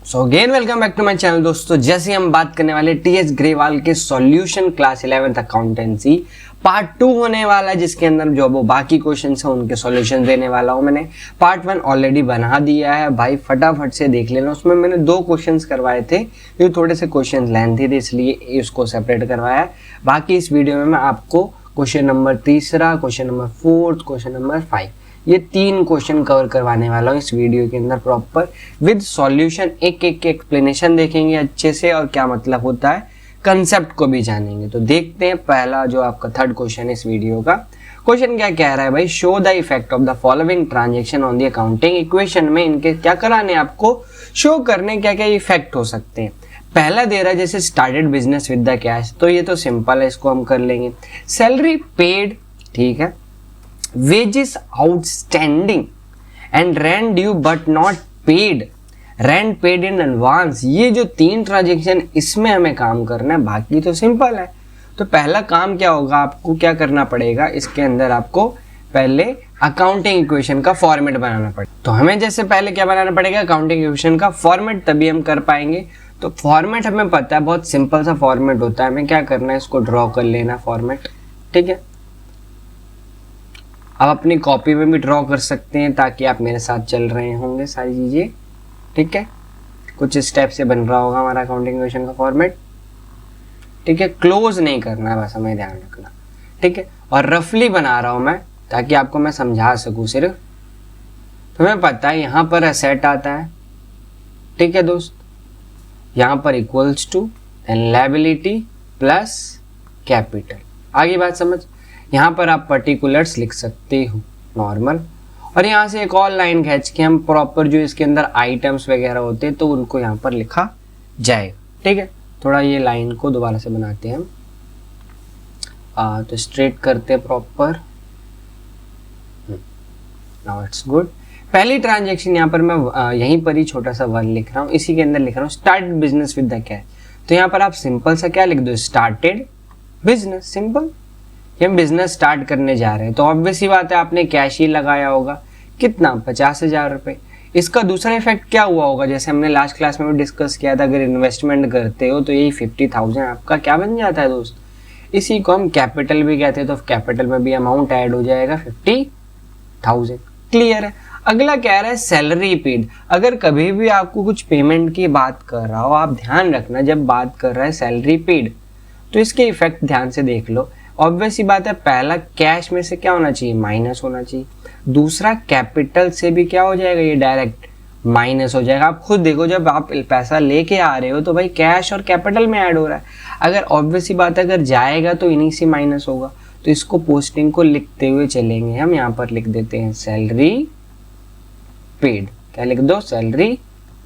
So again welcome back to my channel दोस्तों। जैसे हम बात करने वाले टीएस ग्रेवाल के solution class 11th accountancy part 2 होने वाला है, जिसके अंदर जो वो बाकी क्वेश्चंस हैं उनके सॉल्यूशन देने वाला हूं। मैंने पार्ट 1 ऑलरेडी बना दिया है भाई, फटाफट से देख लेना। उसमें मैंने 2 क्वेश्चंस करवाए थे, ये थोड़े से क्वेश्चन लेंथी थे इसलिए इसको सेपरेट करवाया है। बाकी इस वीडियो में मैं आपको question number 3, question number 4, question number 5 ये 3 क्वेश्चन कवर करवाने वाला हूँ इस वीडियो के अंदर प्रॉपर विद सॉल्यूशन। एक एक एक्सप्लेनेशन देखेंगे अच्छे से और क्या मतलब होता है, कंसेप्ट को भी जानेंगे। तो देखते हैं पहला जो आपका थर्ड क्वेश्चन इस वीडियो का। क्वेश्चन क्या कह रहा है भाई, show the effect of the following transaction on the accounting equation में इनके क्या कराने, आपको शो करने क्या क्या इफेक्ट हो सकते हैं। पहला दे रहा है जैसे started business with the cash, तो ये तो सिंपल है, इसको हम कर लेंगे। सैलरी पेड, ठीक है। wages outstanding and rent due but not paid, rent paid in advance, ये जो 3 ट्रांजेक्शन इसमें हमें काम करना है, बाकी तो सिंपल है। तो पहला काम क्या होगा, आपको क्या करना पड़ेगा, इसके अंदर आपको पहले अकाउंटिंग इक्वेशन का फॉर्मेट बनाना पड़ेगा। तो हमें जैसे पहले क्या बनाना पड़ेगा, अकाउंटिंग इक्वेशन का फॉर्मेट, तभी हम कर पाएंगे। तो फॉर्मेट हमें पता है, बहुत सिंपल सा फॉर्मेट होता है। हमें क्या करना है, इसको ड्रॉ कर लेना फॉर्मेट, ठीक है। आप अपनी कॉपी में भी ड्रॉ कर सकते हैं ताकि आप मेरे साथ चल रहे होंगे सारी चीज़ें, ठीक है। कुछ स्टेप से बन रहा होगा हमारा अकाउंटिंग इक्वेशन का फॉर्मेट, ठीक है। क्लोज नहीं करना है, बस हमें ध्यान रखना, ठीक है। और रफली बना रहा हूँ मैं ताकि आपको मैं समझा सकूँ सिर्फ। तो हमें पता है यहाँ पर एसेट आता है, ठीक है दोस्त, यहाँ पर equals to and liability plus capital. आगे बात समझ, यहाँ पर आप पर्टिकुलर्स लिख सकते हो नॉर्मल, और यहाँ से एक और लाइन खींच के हम प्रॉपर जो इसके अंदर आइटम्स वगैरह होते हैं तो उनको यहाँ पर लिखा जाए, ठीक है। थोड़ा ये लाइन को दोबारा से बनाते हैं हम, तो स्ट्रेट करते हैं प्रॉपर। Now it's good. पहली ट्रांजेक्शन यहाँ पर मैं यहीं पर ही छोटा सा 1 लिख रहा हूँ, इसी के अंदर लिख रहा हूँ start business with the cash. तो यहाँ पर आप सिंपल सा क्या लिख दो, स्टार्टेड बिजनेस, सिंपल। हम बिजनेस स्टार्ट करने जा रहे हैं तो ऑब्वियस ही बात है आपने कैश ही लगाया होगा, कितना, 50,000 रुपये। इसका दूसरा इफेक्ट क्या हुआ होगा, जैसे हमने लास्ट क्लास में भी डिस्कस किया था, अगर इन्वेस्टमेंट करते हो तो यही 50,000 आपका क्या बन जाता है दोस्त, इसी को हम कैपिटल भी कहते हैं। तो कैपिटल में भी अमाउंट ऐड हो जाएगा 50,000, क्लियर है। अगला कह रहा है सैलरी पेड। अगर कभी भी आपको कुछ पेमेंट की बात कर रहा हो, आप ध्यान रखना जब बात कर रहा है सैलरी पेड तो इसके इफेक्ट ध्यान से देख लो। ऑब्वियस ही बात है, पहला कैश में से क्या होना चाहिए, माइनस होना चाहिए। दूसरा कैपिटल से भी क्या हो जाएगा, ये डायरेक्ट माइनस हो जाएगा। आप खुद देखो, जब आप पैसा लेके आ रहे हो तो भाई कैश और कैपिटल में ऐड हो रहा है। अगर ऑब्वियस ही बात है, अगर जाएगा तो इन्हीं से माइनस होगा। तो इसको पोस्टिंग को लिखते हुए चलेंगे हम, यहाँ पर लिख देते हैं सैलरी पेड। क्या लिख दो, सैलरी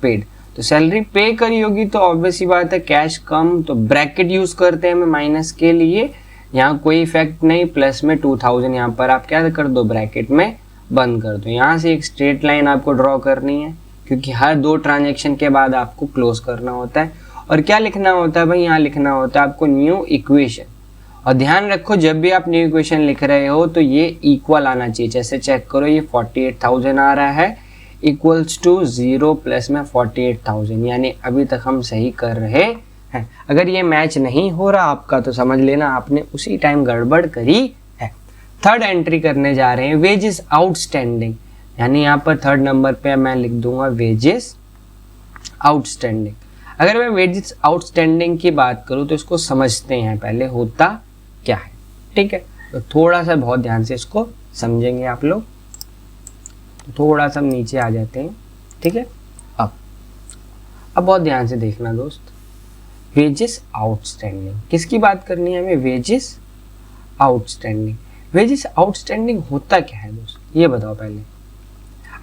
पेड। तो सैलरी पे करी होगी तो ऑब्वियस ही बात है कैश कम, तो ब्रैकेट यूज करते हैं हमें माइनस के लिए, यहाँ कोई इफेक्ट नहीं। प्लस में 2000 यहाँ पर आप क्या कर दो, ब्रैकेट में बंद कर दो। यहाँ से एक स्ट्रेट लाइन आपको ड्रॉ करनी है, क्योंकि हर 2 ट्रांजेक्शन के बाद आपको क्लोज करना होता है। और क्या लिखना होता है भाई, यहाँ लिखना होता है आपको न्यू इक्वेशन। और ध्यान रखो जब भी आप न्यू इक्वेशन लिख रहे हो तो ये इक्वल आना चाहिए। जैसे चेक करो, ये 48,000 आ रहा है, इक्वल्स टू 0 प्लस में 48,000, यानी अभी तक हम सही कर रहे हैं। अगर ये मैच नहीं हो रहा आपका तो समझ लेना आपने उसी टाइम गड़बड़ करी है। थर्ड एंट्री करने जा रहे हैं, वेजेस आउटस्टैंडिंग, यानी यहाँ पर 3rd नंबर पे मैं लिख दूंगा वेजेस आउटस्टैंडिंग। अगर मैं वेजेस आउटस्टैंडिंग की बात करूँ तो इसको समझते हैं पहले होता क्या है, ठीक है। तो थोड़ा सा बहुत ध्यान से इसको समझेंगे आप लोग। तो थोड़ा सा नीचे आ जाते हैं, ठीक है। अब बहुत ध्यान से देखना दोस्त, वेजेस आउटस्टैंडिंग किसकी बात करनी है हमें, वेजेस आउटस्टैंडिंग। वेजेस आउटस्टैंडिंग होता क्या है दोस्त, ये बताओ पहले।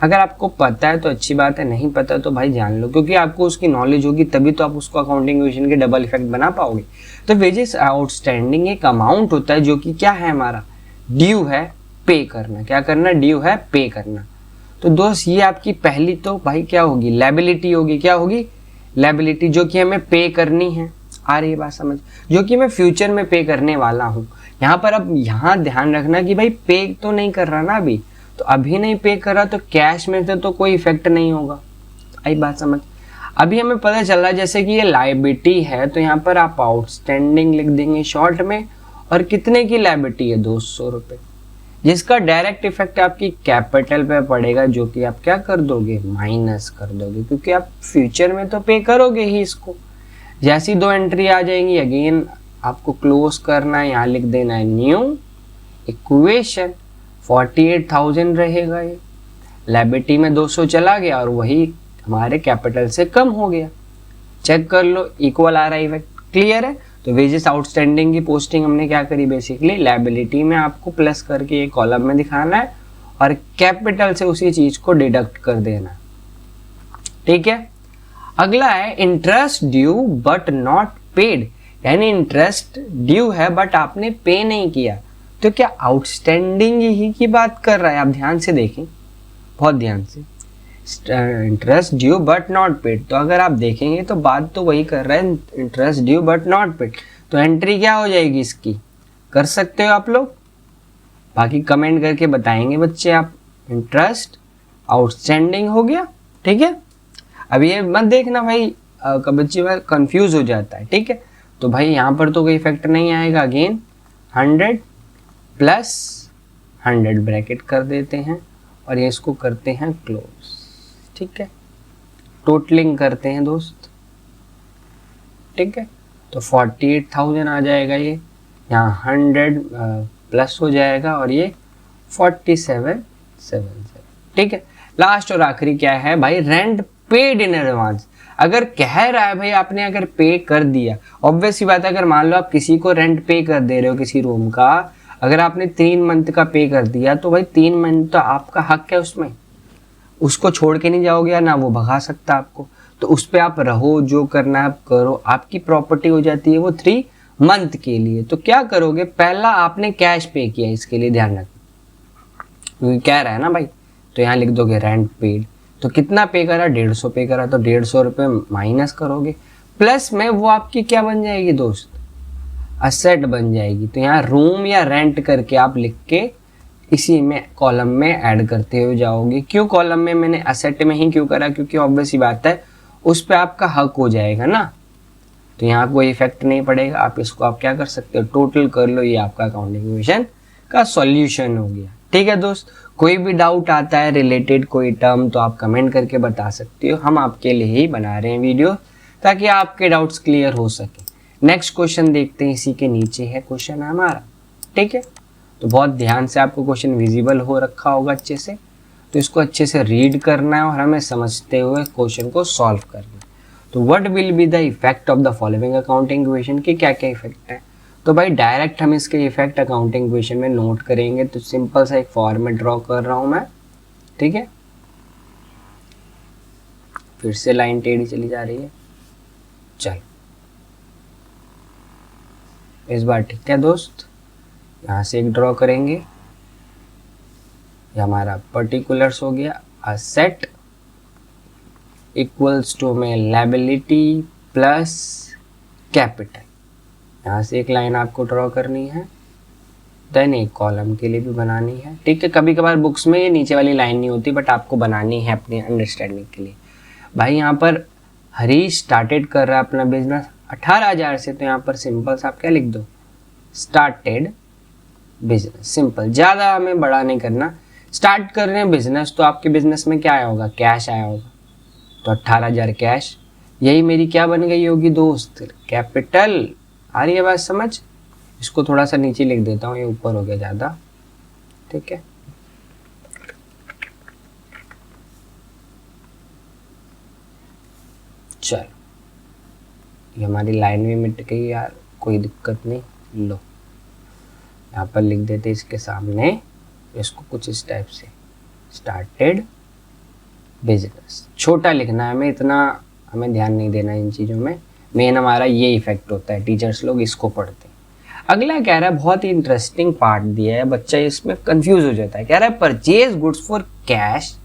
अगर आपको पता है तो अच्छी बात है, नहीं पता तो भाई जान लो, क्योंकि आपको उसकी नॉलेज होगी तभी तो आप उसको अकाउंटिंग इक्वेशन के डबल इफेक्ट बना पाओगे। तो वेजेस आउटस्टैंडिंग एक अमाउंट होता है जो कि क्या है, हमारा ड्यू है पे करना। क्या करना, ड्यू है पे करना। तो दोस्त ये आपकी पहली तो भाई क्या होगी, लायबिलिटी होगी। क्या होगी, लायबिलिटी, जो कि हमें पे करनी है। आ रही है बात समझ, जो कि मैं फ्यूचर में पे करने वाला हूँ। यहाँ पर अब यहाँ ध्यान रखना कि भाई पे तो नहीं कर रहा ना अभी, तो अभी नहीं पे कर रहा तो कैश में से तो कोई इफेक्ट नहीं होगा। आई बात समझ। अभी हमें पता चल रहा है जैसे कि ये लायबिलिटी है, तो यहाँ पर आप आउटस्टैंडिंग लिख देंगे शॉर्ट में, और कितने की लायबिलिटी है, 200 रुपये, जिसका डायरेक्ट इफेक्ट आपकी कैपिटल पे पड़ेगा, जो कि आप क्या कर दोगे, माइनस कर दोगे, क्योंकि आप फ्यूचर में तो पे करोगे ही इसको। जैसी 2 एंट्री आ जाएंगी, अगेन आपको क्लोज करना है, यहाँ लिख देना है न्यू इक्वेशन, 48,000 रहेगा ये, लायबिलिटी में 200 चला गया और वही हमारे कैपिटल से कम हो गया। चेक कर लो, इक्वल आ रहा है इफेक्ट, क्लियर है। तो वेजेस आउटस्टैंडिंग की पोस्टिंग हमने क्या करी, बेसिकली लायबिलिटी में आपको प्लस करके एक कॉलम में दिखाना है और कैपिटल से उसी चीज को डिडक्ट कर देना, ठीक है। अगला है interest due but not paid, यानी इंटरेस्ट ड्यू है बट आपने पे नहीं किया, तो क्या आउटस्टैंडिंग ही की बात कर रहा है, आप ध्यान से देखें, बहुत ध्यान से, interest due but not paid, तो अगर आप देखेंगे तो बात तो वही कर रहा है, interest due but not paid, तो एंट्री क्या हो जाएगी इसकी, कर सकते हो आप लोग, बाकी कमेंट करके बताएंगे बच्चे आप। इंटरेस्ट आउटस्टैंडिंग हो गया, ठीक है। अब ये मत देखना भाई बच्चे कंफ्यूज हो जाता है, ठीक है। तो भाई यहाँ पर तो कोई इफेक्ट नहीं आएगा, अगेन 100 प्लस 100 ब्रैकेट कर देते हैं और ये इसको करते हैं क्लोज, ठीक है, टोटलिंग करते हैं दोस्त, ठीक है। तो 48,000 आ जाएगा ये, यहाँ 100 प्लस हो जाएगा और ये 4777, ठीक है। लास्ट और आखिरी क्या है भाई, रेंट पेड इन एडवांस। अगर कह रहा है भाई आपने अगर पे कर दिया, ऑब्वियस सी बात है, अगर मान लो आप किसी को रेंट पे कर दे रहे हो किसी रूम का, अगर आपने 3 मंथ का पे कर दिया तो भाई 3 मंथ तो आपका हक है उसमें, उसको छोड़ के नहीं जाओगे ना वो भगा सकता आपको, तो उस पर आप रहो, जो करना है आप करो, आपकी प्रॉपर्टी हो जाती है वो 3 मंथ के लिए। तो क्या करोगे, पहला आपने कैश पे किया, इसके लिए ध्यान रखना, क्योंकि कह रहा है ना भाई, तो यहाँ लिख दोगे रेंट पेड, तो कितना पे करा, 150 पे करा, तो 150 रुपये माइनस करोगे, प्लस में वो आपकी क्या बन जाएगी दोस्त, असेट बन जाएगी। तो यहाँ रूम या रेंट करके आप लिख के इसी में कॉलम में ऐड करते हुए जाओगे। क्यों कॉलम में मैंने असेट में ही क्यों करा, क्योंकि ऑब्वियस ही बात है उस पर आपका हक हो जाएगा ना, तो यहाँ कोई इफेक्ट नहीं पड़ेगा। आप इसको आप क्या कर सकते हो, टोटल कर लो, ये आपका अकाउंटिंग इक्वेशन का सॉल्यूशन हो गया, ठीक है दोस्त। कोई भी डाउट आता है रिलेटेड कोई टर्म तो आप कमेंट करके बता सकते हो, हम आपके लिए ही बना रहे हैं वीडियो ताकि आपके डाउट्स क्लियर हो सके। नेक्स्ट क्वेश्चन देखते हैं, इसी के नीचे है क्वेश्चन हमारा, ठीक है। तो बहुत ध्यान से आपको क्वेश्चन विजिबल हो रखा होगा अच्छे से, तो इसको अच्छे से रीड करना है और हमें समझते हुए क्वेश्चन को सॉल्व करना है। तो what will be the effect of the following accounting equation, के क्या क्या इफेक्ट है। तो भाई डायरेक्ट हम इसके इफेक्ट अकाउंटिंग इक्वेशन में नोट करेंगे, तो सिंपल सा एक फॉर्मेट ड्रॉ कर रहा हूं मैं, ठीक है। फिर से लाइन टेढ़ी चली जा रही है, चल इस बार ठीक है दोस्त, यहाँ से एक ड्रॉ करेंगे, ये हमारा पर्टिकुलर्स हो गया, असेट इक्वल्स टू में लायबिलिटी प्लस कैपिटल, यहाँ से एक लाइन आपको ड्रॉ करनी है, देन एक कॉलम के लिए भी बनानी है, ठीक है। कभी कभार बुक्स में ये नीचे वाली लाइन नहीं होती, बट आपको बनानी है अपनी अंडरस्टैंडिंग के लिए। भाई यहाँ पर हरीश स्टार्टेड कर रहा है अपना बिजनेस 18,000 से, तो यहाँ पर सिंपल सा आप क्या लिख दो, स्टार्टेड बिजनेस, सिंपल, ज़्यादा हमें बड़ा नहीं करना। स्टार्ट कर रहे हैं बिजनेस, तो आपके बिजनेस में क्या आया होगा, कैश आया होगा, तो 18,000 कैश, यही मेरी क्या बन गई होगी दोस्त, कैपिटल। आ रही है बात समझ, इसको थोड़ा सा नीचे लिख देता हूँ, ये ऊपर हो गया ज़्यादा, ठीक है। चलो ये हमारी लाइन भी मिट गई यार, कोई दिक्कत नहीं, लो यहाँ पर लिख देते इसके सामने, इसको कुछ इस टाइप से, स्टार्टेड बिजनेस, छोटा लिखना है हमें, इतना हमें ध्यान नहीं देना इन चीज़ों में, मेन हमारा ये इफेक्ट होता है, टीचर्स लोग इसको पढ़ते हैं। अगला कह रहा है, बहुत ही इंटरेस्टिंग पार्ट दिया है, बच्चा इसमें कंफ्यूज हो जाता है, कह रहा है परचेज गुड्स फॉर कैश,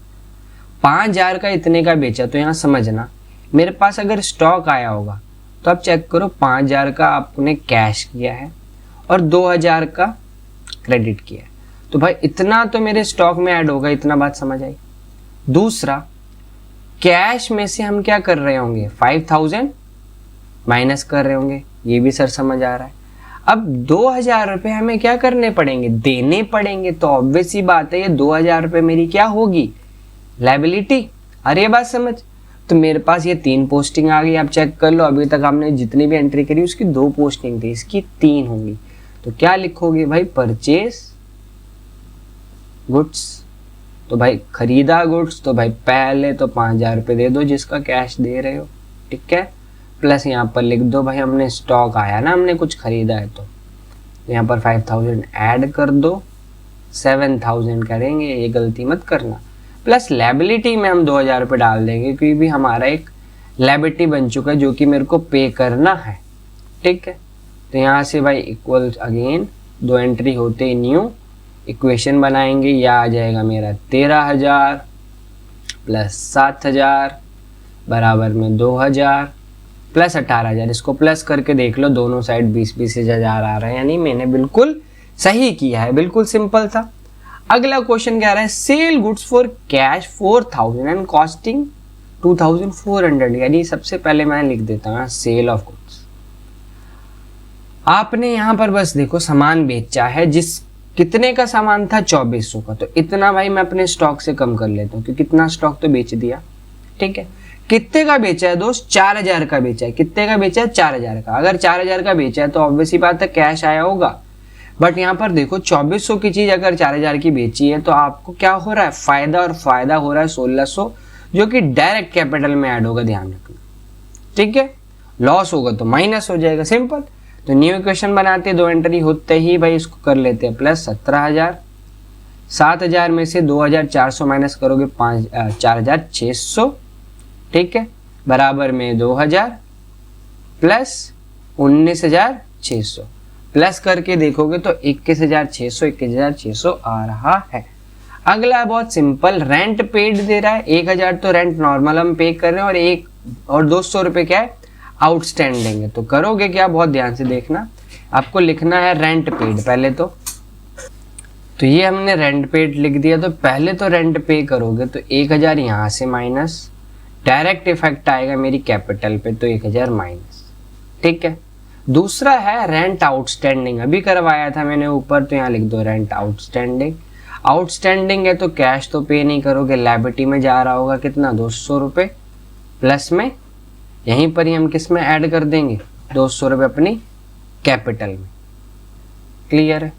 5,000 का इतने का बेचा, तो यहाँ समझना मेरे पास अगर स्टॉक आया होगा तो आप चेक करो, 5,000 का आपने कैश किया है और 2,000 का क्रेडिट किया है, तो भाई इतना तो मेरे स्टॉक में ऐड होगा, इतना बात समझ आई। दूसरा कैश में से हम क्या कर रहे होंगे, 5000 माइनस कर रहे होंगे, ये भी सर समझ आ रहा है। अब 2000 रुपये हमें क्या करने पड़ेंगे, देने पड़ेंगे। तो ऑब्वियस सी बात है ये 2000 रुपये मेरी क्या होगी, लायबिलिटी। अरे ये बात समझ। तो मेरे पास ये 3 पोस्टिंग आ गई, आप चेक कर लो। अभी तक हमने जितनी भी एंट्री करी उसकी 2 पोस्टिंग थी, इसकी 3 होंगी। तो क्या लिखोगे भाई, परचेज गुड्स। तो भाई खरीदा गुड्स, तो भाई पहले तो 5000 रुपये दे दो जिसका कैश दे रहे हो, ठीक है। प्लस यहाँ पर लिख दो भाई हमने स्टॉक आया ना, हमने कुछ खरीदा है तो यहाँ पर 5000 ऐड कर दो, 7000 करेंगे, ये गलती मत करना। प्लस लायबिलिटी में हम 2000 रुपये डाल देंगे क्योंकि भी हमारा एक लायबिलिटी बन चुका है जो कि मेरे को पे करना है, ठीक है। तो यहाँ से भाई इक्वल अगेन 2 एंट्री होते ही न्यू इक्वेशन बनाएंगे। यह आ जाएगा मेरा 13000 प्लस 7000 बराबर में 2000 प्लस 18000। इसको प्लस करके देख लो, दोनों साइड 20-20 हजार आ रहा है, यानी मैंने बिल्कुल सही किया है, बिल्कुल सिंपल था। अगला क्वेश्चन कह रहा है sell goods for cash 4000 and costing 2400, यानी सबसे पहले मैं लिख देता हूँ सेल ऑफ गुड्स। आपने यहाँ पर बस देखो सामान बेचा है, जिस कितने का सामान था 2400 का, तो इतना भाई मैं अपने स्टॉक से कम कर लेता हूँ क्योंकि कितना स्टॉक तो बेच दिया, ठीक है। कितने का बेचा है दोस्त, 4000 का बेचा है। कितने का बेचा है, 4000 का। अगर 4000 का बेचा है तो ऑब्वियसली बात है कैश आया होगा। बट यहाँ पर देखो 2400 की चीज अगर 4000 की बेची है तो आपको क्या हो रहा है, फायदा, और फायदा हो रहा है 1600, जो कि डायरेक्ट कैपिटल में ऐड होगा, ध्यान रखना, ठीक है। लॉस होगा तो माइनस हो जाएगा, सिंपल। तो न्यू इक्वेशन बनाते हैं, 2 एंट्री होते ही भाई इसको कर लेते हैं प्लस 17000। 7000 में से 2400 माइनस करोगे 4600, ठीक है, बराबर में 2000 प्लस 19600। प्लस करके देखोगे तो 21600 आ रहा है। अगला बहुत सिंपल, रेंट पेड दे रहा है 1000, तो रेंट नॉर्मल हम पे कर रहे हैं, और 200 रुपये क्या है, आउटस्टैंडिंग है। तो करोगे क्या, बहुत ध्यान से देखना, आपको लिखना है रेंट पेड पहले तो ये हमने रेंट पेड लिख दिया। तो पहले तो रेंट पे करोगे तो 1000 यहाँ से माइनस, डायरेक्ट इफेक्ट आएगा मेरी कैपिटल पे, तो 1000 माइनस, ठीक है। दूसरा है रेंट आउटस्टैंडिंग, अभी करवाया था मैंने ऊपर, तो यहाँ लिख दो रेंट आउटस्टैंडिंग। आउटस्टैंडिंग है तो कैश तो पे नहीं करोगे, लायबिलिटी में जा रहा होगा कितना, 200 रुपये, प्लस में यहीं पर ही हम किस में ऐड कर देंगे, 200 रुपये अपनी कैपिटल में, क्लियर है,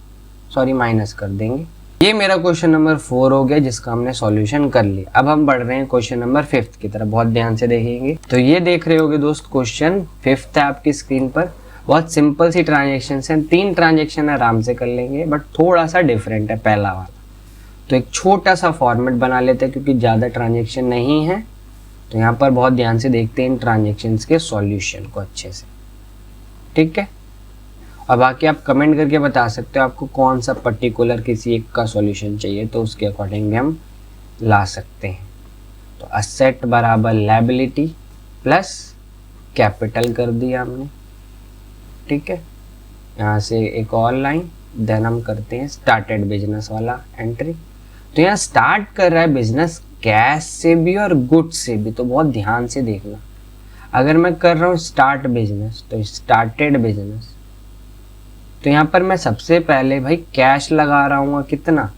सॉरी माइनस कर देंगे। ये मेरा क्वेश्चन नंबर 4 हो गया जिसका हमने सॉल्यूशन कर लिया। अब हम बढ़ रहे हैं क्वेश्चन नंबर 5 की तरफ, बहुत ध्यान से देखेंगे। तो ये देख रहे होगे दोस्त, क्वेश्चन 5 है आपकी स्क्रीन पर। बहुत सिंपल सी ट्रांजेक्शन है, 3 ट्रांजेक्शन आराम से कर लेंगे, बट थोड़ा सा डिफरेंट है पहला वाला। तो एक छोटा सा फॉर्मेट बना लेते हैं क्योंकि ज़्यादा ट्रांजेक्शन नहीं है। तो यहाँ पर बहुत ध्यान से देखते हैं इन ट्रांजेक्शन्स के सॉल्यूशन को अच्छे से, ठीक है। और बाकी आप कमेंट करके बता सकते हो आपको कौन सा पर्टिकुलर किसी एक का सॉल्यूशन चाहिए, तो उसके अकॉर्डिंग हम ला सकते हैं। तो असेट बराबर लायबिलिटी प्लस कैपिटल कर दिया हमने, ठीक है। यहाँ से एक और लाइन, देन हम करते हैं स्टार्टेड बिजनेस वाला एंट्री। तो यहाँ स्टार्ट कर रहा है बिजनेस कैश से भी और गुड्स से भी, तो बहुत ध्यान से देखना। अगर मैं कर रहा हूँ स्टार्ट बिजनेस, तो स्टार्टेड बिजनेस, तो यहाँ पर मैं सबसे पहले भाई कैश लगा रहा हूँ, कितना,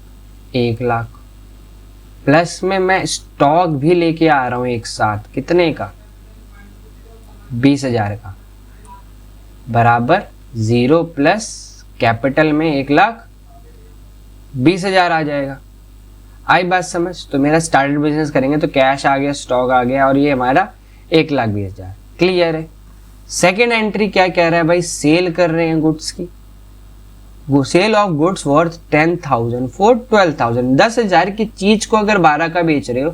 1 लाख, प्लस में मैं स्टॉक भी लेके आ रहा हूँ एक साथ, कितने का, 20000 का, बराबर 0 प्लस कैपिटल में 1,20,000 आ जाएगा। आई बात समझ। तो मेरा स्टार्टेड बिजनेस करेंगे तो कैश आ गया, स्टॉक आ गया, और ये हमारा 1,20,000, क्लियर है। सेकेंड एंट्री क्या कह रहा है भाई, सेल कर रहे हैं गुड्स की, sale of goods worth 10,000 for 12,000। 10,000 की चीज को अगर 12 का बेच रहे हो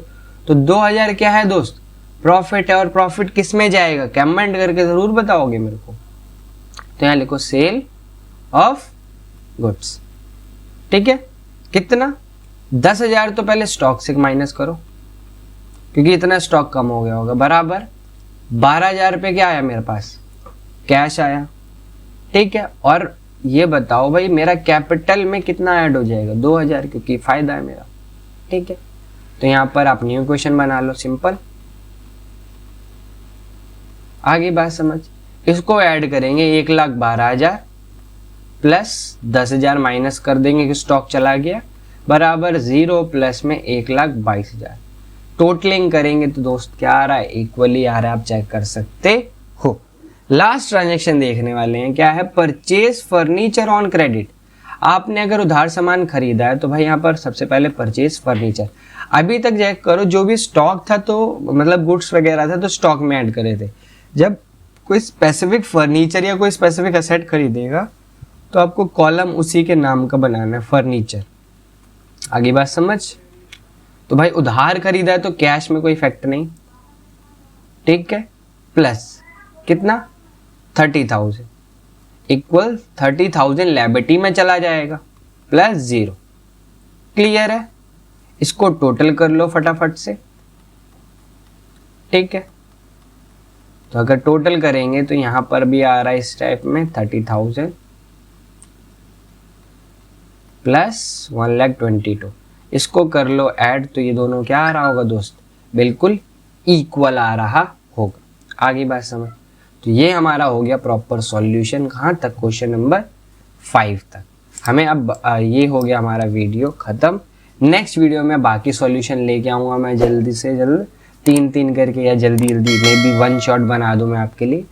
तो 2,000 क्या है दोस्त, प्रॉफिट है। और प्रॉफिट किस में जाएगा, कमेंट करके जरूर बताओगे मेरे को। तो यहाँ लिखो सेल ऑफ गुड्स, ठीक है। कितना, 10,000 तो पहले स्टॉक से माइनस करो क्योंकि इतना स्टॉक कम हो गया होगा, बराबर 12,000 रुपये क्या आया मेरे पास, कैश आया, ठीक है। और ये बताओ भाई मेरा कैपिटल में कितना ऐड हो जाएगा, 2,000, क्योंकि फायदा है मेरा, ठीक है। तो यहाँ पर आप न्यू क्वेश्चन बना लो, सिंपल। आगे बात समझ। इसको ऐड करेंगे 1,12,000 प्लस 10,000 माइनस कर देंगे कि स्टॉक चला गया बराबर 0 प्लस में 1,22,000। टोटलिंग करेंगे तो दोस्त क्या आ रहा है, इक्वली आ रहा है, आप चेक कर सकते हो। लास्ट ट्रांजेक्शन देखने वाले हैं, क्या है, परचेज फर्नीचर ऑन क्रेडिट। आपने अगर उधार सामान खरीदा है तो भाई यहाँ पर सबसे पहले परचेज फर्नीचर। अभी तक चेक करो, जो भी स्टॉक था तो मतलब गुड्स वगैरह था तो स्टॉक में ऐड करे थे। जब कोई स्पेसिफिक फर्नीचर या कोई स्पेसिफिक असेट खरीदेगा तो आपको कॉलम उसी के नाम का बनाना है, फर्नीचर। आगे बात समझ। तो भाई उधार खरीदा है तो कैश में कोई इफेक्ट नहीं, ठीक है। प्लस कितना, 30,000 इक्वल 30,000 लायबिलिटी में चला जाएगा प्लस 0। क्लियर है। इसको टोटल कर लो फटाफट से, ठीक है। तो अगर टोटल करेंगे तो यहां पर भी आ रहा है इस टाइप में 30,000 प्लस 1,22,000। इसको कर लो ऐड तो ये दोनों क्या आ रहा होगा दोस्त, बिल्कुल इक्वल आ रहा होगा। आगे बात समझ। तो ये हमारा हो गया प्रॉपर सॉल्यूशन, कहाँ तक, क्वेश्चन नंबर 5 तक। हमें अब ये हो गया हमारा वीडियो खत्म। नेक्स्ट वीडियो में बाकी सॉल्यूशन लेके आऊँगा मैं जल्दी से जल्द, 3-3 करके, या जल्दी जल्दी मे बी 1 शॉट बना दूँ मैं आपके लिए।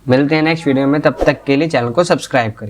मिलते हैं नेक्स्ट वीडियो में, तब तक के लिए चैनल को सब्सक्राइब करें।